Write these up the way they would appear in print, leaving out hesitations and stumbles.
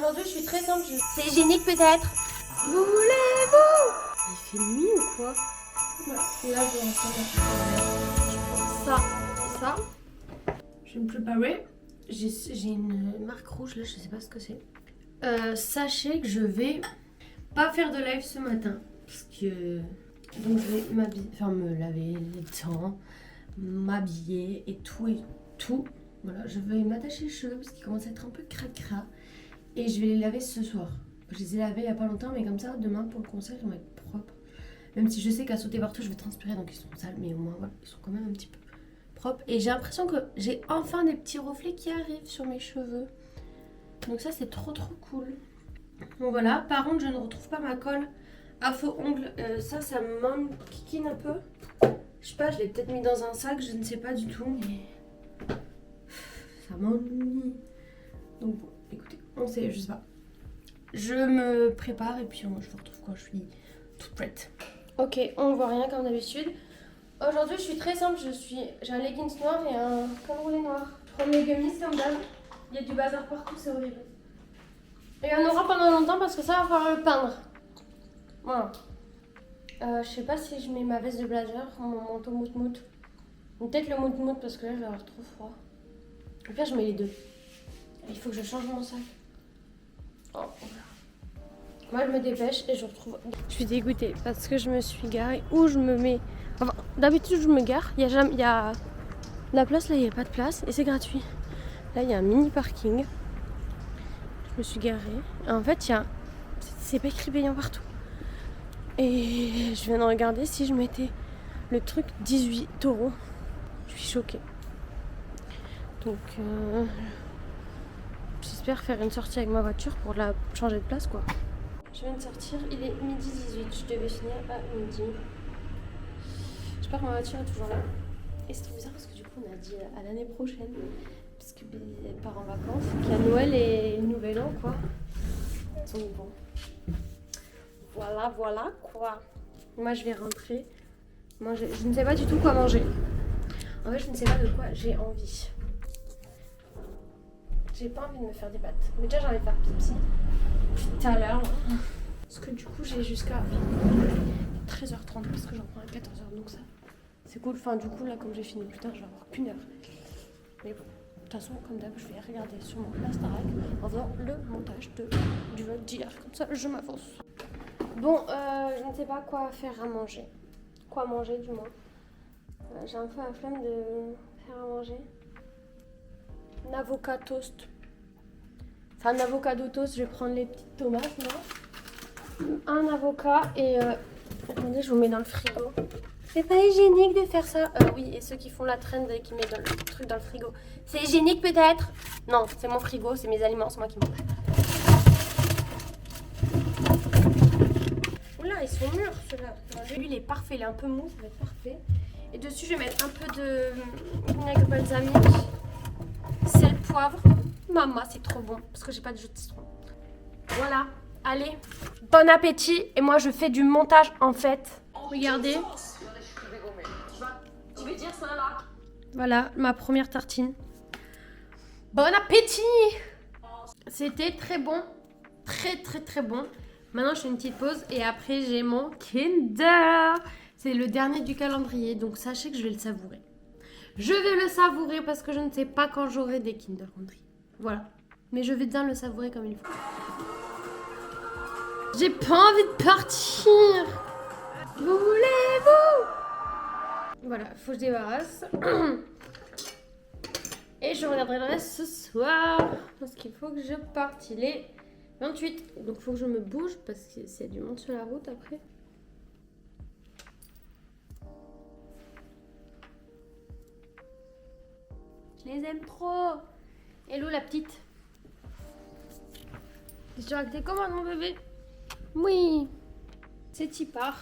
Aujourd'hui, je suis très simple. C'est hygiénique peut-être. Voulez-vous? Il fait nuit ou quoi? Voilà. Et là, je vais ça et ça. Je vais me préparer. J'ai une marque rouge là, je sais pas ce que c'est. Sachez que je vais pas faire de live ce matin. Parce que. Donc, je vais me laver les dents, m'habiller et tout. Voilà, je vais m'attacher les cheveux parce qu'ils commencent à être un peu cracra. Et je vais les laver ce soir. Je les ai lavés il y a pas longtemps, mais comme ça, demain pour le concert, ils vont être propres. Même si je sais qu'à sauter partout, je vais transpirer, donc ils sont sales, mais au moins, voilà, ils sont quand même un petit peu propres. Et j'ai l'impression que j'ai enfin des petits reflets qui arrivent sur mes cheveux. Donc ça, c'est trop cool. Bon voilà, par contre, je ne retrouve pas ma colle à faux ongles. Ça me kikine un peu. Je sais pas, je l'ai peut-être mis dans un sac, je ne sais pas du tout, mais ça m'ennuie. Donc bon, écoutez, on sait, je sais pas. Je me prépare et puis je vous retrouve quand je suis toute prête. Ok, on voit rien comme d'habitude. Aujourd'hui, je suis très simple. J'ai un leggings noir et un col roulé noir. Je prends mes gummies comme d'hab. Il y a du bazar partout, c'est horrible. Et il y en aura pendant longtemps parce que ça va falloir le peindre. Voilà. Je sais pas si je mets ma veste de blazer, mon manteau mout-mout. Peut-être le mout-mout parce que là, je vais avoir trop froid. Au pire, je mets les deux. Il faut que je change mon sac. Oh, voilà. Moi, je me dépêche et je retrouve. Je suis dégoûtée parce que je me suis garée où je me mets. Enfin, d'habitude, je me gare. Il y a la place là, il n'y a pas de place et c'est gratuit. Là, il y a un mini parking. Je me suis garée. Et en fait, c'est pas écrit payant partout. Et je viens de regarder si je mettais le truc 18 €. Je suis choquée. Donc, j'espère faire une sortie avec ma voiture pour la changer de place, quoi. Je viens de sortir, il est 12h18. Je devais finir à midi. J'espère que ma voiture est toujours là. Et c'est trop bizarre parce que du coup, on a dit à l'année prochaine. Parce que elle part en vacances. Qu'il y a Noël et le Nouvel An, quoi. Donc bon. Voilà quoi. Moi, je vais rentrer. Manger. Je ne sais pas du tout quoi manger. En fait, je ne sais pas de quoi j'ai envie. J'ai pas envie de me faire des pâtes. Mais déjà, j'ai envie de faire pipi. Tout à l'heure. Parce que du coup, j'ai jusqu'à 13h30 parce que j'en prends à 14h. Donc ça, c'est cool. Enfin, du coup, là, comme j'ai fini plus tard, je vais avoir qu'une heure. Mais bon, de toute façon, comme d'hab, je vais regarder sur mon Instagram en faisant le montage du vlog d'hier. Comme ça, je m'avance. Bon, je ne sais pas quoi faire à manger. Quoi manger, du moins. J'ai un peu la flemme de faire à manger. Un avocat toast. C'est un avocado toast. Je vais prendre les petites tomates, là. Un avocat et... Attendez, je vous mets dans le frigo. C'est pas hygiénique de faire ça. Oui, et ceux qui font la trend et qui mettent le truc dans le frigo. C'est hygiénique peut-être? Non, c'est mon frigo, c'est mes aliments, c'est moi qui mange. Oula, ils sont mûrs ceux-là. Lui, il est parfait, il est un peu mou, ça va être parfait. Et dessus, je vais mettre un peu de vinaigre balsamique, sel, poivre. Maman, c'est trop bon parce que j'ai pas de jus de citron. Voilà, allez, bon appétit. Et moi, je fais du montage en fait. Regardez. Voilà, ma première tartine. Bon appétit! C'était très bon. Très bon. Maintenant, je fais une petite pause et après, j'ai mon Kinder. C'est le dernier du calendrier, donc sachez que je vais le savourer. Je vais le savourer parce que je ne sais pas quand j'aurai des Kinder Country. Voilà. Mais je vais bien le savourer comme il faut. J'ai pas envie de partir. Voulez-vous? Voilà, faut que je débarrasse. Et je regarderai le reste ce soir. Parce qu'il faut que je parte. Il est 28. Donc il faut que je me bouge parce qu'il y a du monde sur la route après. Je les aime trop. Hello la petite. Tu as acté comment mon bébé? Oui. C'est y part.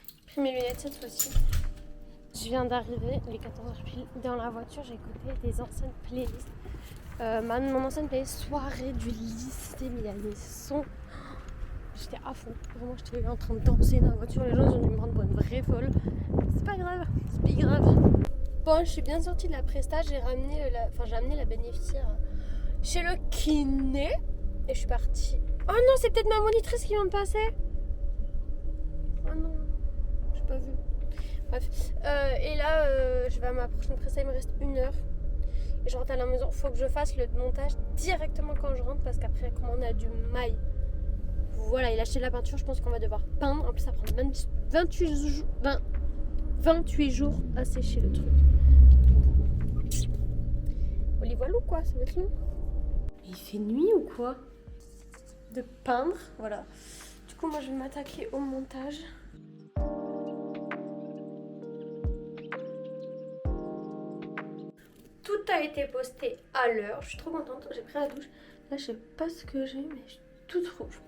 J'ai pris mes lunettes cette fois-ci. Je viens d'arriver, les 14h pile, dans la voiture, j'ai écouté des anciennes playlists. Mon ancienne playlist soirée du lycée, mais il y a des sons. J'étais à fond. Vraiment, j'étais en train de danser dans la voiture. Les gens ont dû me prendre pour une vraie folle. C'est pas grave, c'est pas grave. Bon, je suis bien sortie de la presta. J'ai amené la bénéficiaire chez le kiné. Et je suis partie. Oh non, c'est peut-être ma monitrice qui vient de passer. Oh non, j'ai pas vu. Bref. Et là, je vais à ma prochaine presta, il me reste 1 heure. Et je rentre à la maison. Faut que je fasse le montage directement quand je rentre parce qu'après, comme on a du mail. Voilà, il a acheté de la peinture, je pense qu'on va devoir peindre. En plus, ça prend 28 jours à sécher le truc. On y voit l'eau quoi, ça va être long. Il fait nuit ou quoi? De peindre, voilà. Du coup, moi je vais m'attaquer au montage. Tout a été posté à l'heure, je suis trop contente. J'ai pris la douche. Là, je sais pas ce que j'ai, mais je suis toute rouge.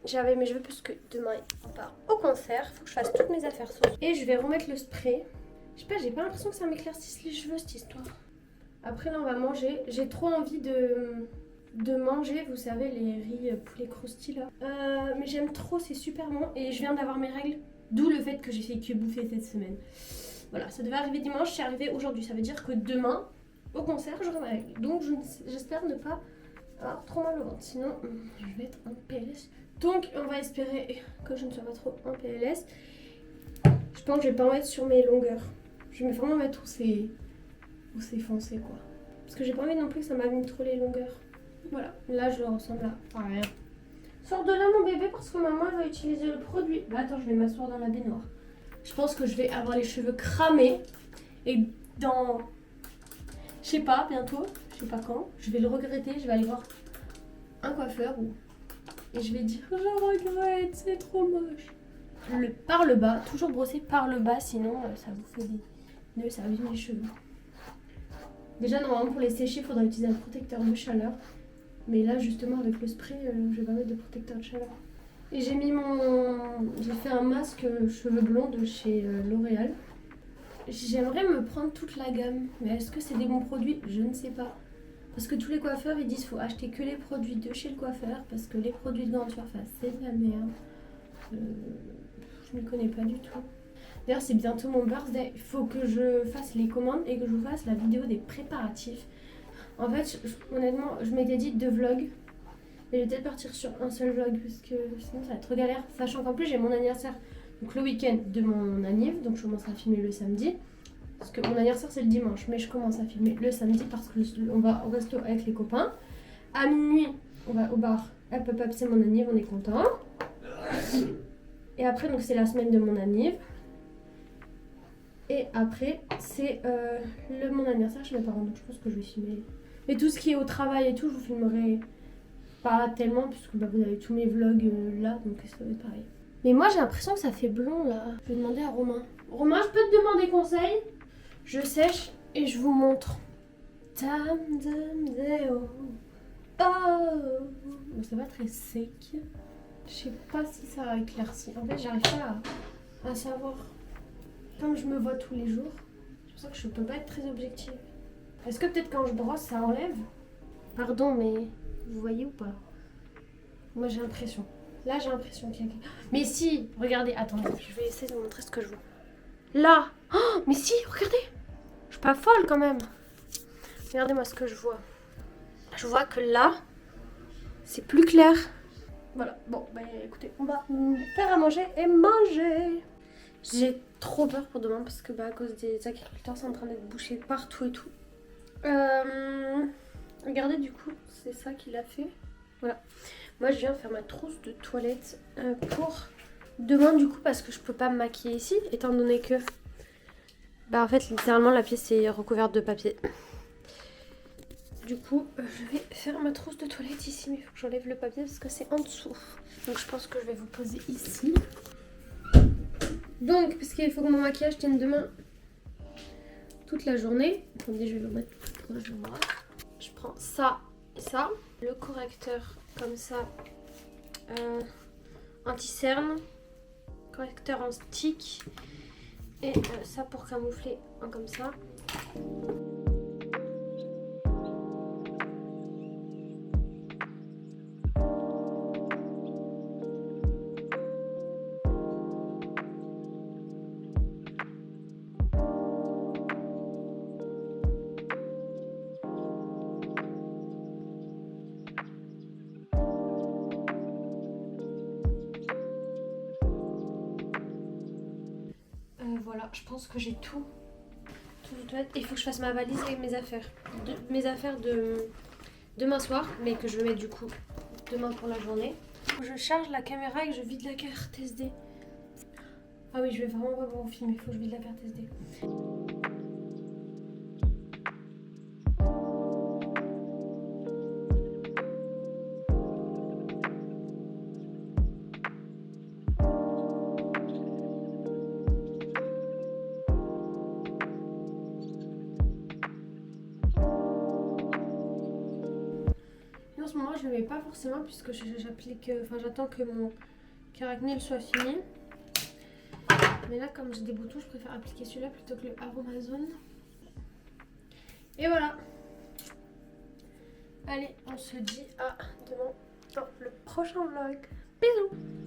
J'avais mes cheveux parce que demain on part au concert. Faut que je fasse toutes mes affaires sauce. Et je vais remettre le spray. Je sais pas, j'ai pas l'impression que ça m'éclaircisse les cheveux cette histoire. Après là on va manger. J'ai trop envie de manger, vous savez, les riz poulet crousti là. Mais j'aime trop, c'est super bon. Et je viens d'avoir mes règles. D'où le fait que j'ai fait que bouffer cette semaine. Voilà, ça devait arriver dimanche, c'est arrivé aujourd'hui. Ça veut dire que demain, au concert, j'aurai mes règles. Donc j'espère ne pas avoir trop mal au ventre. Sinon, je vais être en PLS. Donc on va espérer que je ne sois pas trop en PLS. Je pense que je vais pas en mettre sur mes longueurs. Je vais vraiment mettre où c'est foncé quoi. Parce que j'ai pas envie non plus que ça m'abîme trop les longueurs. Voilà, là je ressemble à rien. Sors de là mon bébé parce que maman elle va utiliser le produit. Bah attends, je vais m'asseoir dans la baignoire. Je pense que je vais avoir les cheveux cramés. Et dans... Je sais pas, bientôt, je sais pas quand, je vais le regretter, je vais aller voir un coiffeur et je vais dire je regrette, c'est trop moche. Par le bas, toujours brosser par le bas, sinon ça vous fait des nœuds, ça abîme les cheveux. Déjà normalement pour les sécher, il faudra utiliser un protecteur de chaleur. Mais là justement avec le spray, je vais pas mettre de protecteur de chaleur. Et j'ai fait un masque cheveux blonds de chez L'Oréal. J'aimerais me prendre toute la gamme, mais est-ce que c'est des bons produits? Je ne sais pas. Parce que tous les coiffeurs ils disent faut acheter que les produits de chez le coiffeur parce que les produits de grande surface c'est de la merde. Je ne connais pas du tout. D'ailleurs c'est bientôt mon birthday, il faut que je fasse les commandes et que je vous fasse la vidéo des préparatifs. En fait honnêtement je m'étais dit 2 vlogs. Mais je vais peut-être partir sur un seul vlog parce que sinon ça va être trop galère. Sachant qu'en plus j'ai mon anniversaire donc le week-end de mon anniv, donc je commencerai à filmer le samedi. Parce que mon anniversaire c'est le dimanche, mais je commence à filmer le samedi parce que on va au resto avec les copains. À minuit, on va au bar. Hop hop hop, c'est mon anniv, on est content. Et après donc c'est la semaine de mon anniv. Et après c'est mon anniversaire chez mes parents, donc je pense que je vais filmer. Mais tout ce qui est au travail et tout, je vous filmerai pas tellement puisque bah, vous avez tous mes vlogs là, donc ça va être pareil. Mais moi j'ai l'impression que ça fait blond là. Je vais demander à Romain. Romain, je peux te demander conseil? Je sèche et je vous montre. Oh. Bon, ça va très sec. Je sais pas si ça va éclaircir. En fait, j'arrive pas à savoir. Comme je me vois tous les jours, c'est pour ça que je peux pas être très objective. Est-ce que peut-être quand je brosse, ça enlève? Pardon, mais vous voyez ou pas? Moi, j'ai l'impression. Là, j'ai l'impression qu'il y a... Mais si, regardez, attendez, je vais essayer de vous montrer ce que je vois. Là, oh, mais si, regardez. Je suis pas folle quand même. Regardez-moi ce que je vois. Je vois que là, c'est plus clair. Voilà, bon, bah écoutez, on va faire à manger et manger. J'ai trop peur pour demain parce que bah, à cause des agriculteurs, c'est en train d'être bouché partout et tout. Regardez, du coup, c'est ça qu'il a fait. Voilà. Moi, je viens faire ma trousse de toilette pour demain, du coup, parce que je peux pas me maquiller ici, étant donné que... Bah, en fait, littéralement, la pièce est recouverte de papier. Du coup, je vais faire ma trousse de toilette ici, mais il faut que j'enlève le papier parce que c'est en dessous. Donc, je pense que je vais vous poser ici. Donc, parce qu'il faut que mon maquillage tienne demain toute la journée. Attendez, je vais le mettre tout proche de moi. Je prends ça et ça. Le correcteur, comme ça, anti-cerne. Correcteur en stick. Et ça pour camoufler, comme ça. voilà, je pense que j'ai tout. Il faut que je fasse ma valise avec mes affaires. Mes affaires de demain soir, mais que je vais mettre du coup demain pour la journée. Je charge la caméra et que je vide la carte SD. Ah oui, je vais vraiment pas pouvoir filmer, il faut que je vide la carte SD. En ce moment, je ne le mets pas forcément puisque j'applique, enfin j'attends que mon Kerac Nail soit fini. Mais là, comme j'ai des boutons, je préfère appliquer celui-là plutôt que le Aromazone. Et voilà. Allez, on se dit à demain dans le prochain vlog. Bisous.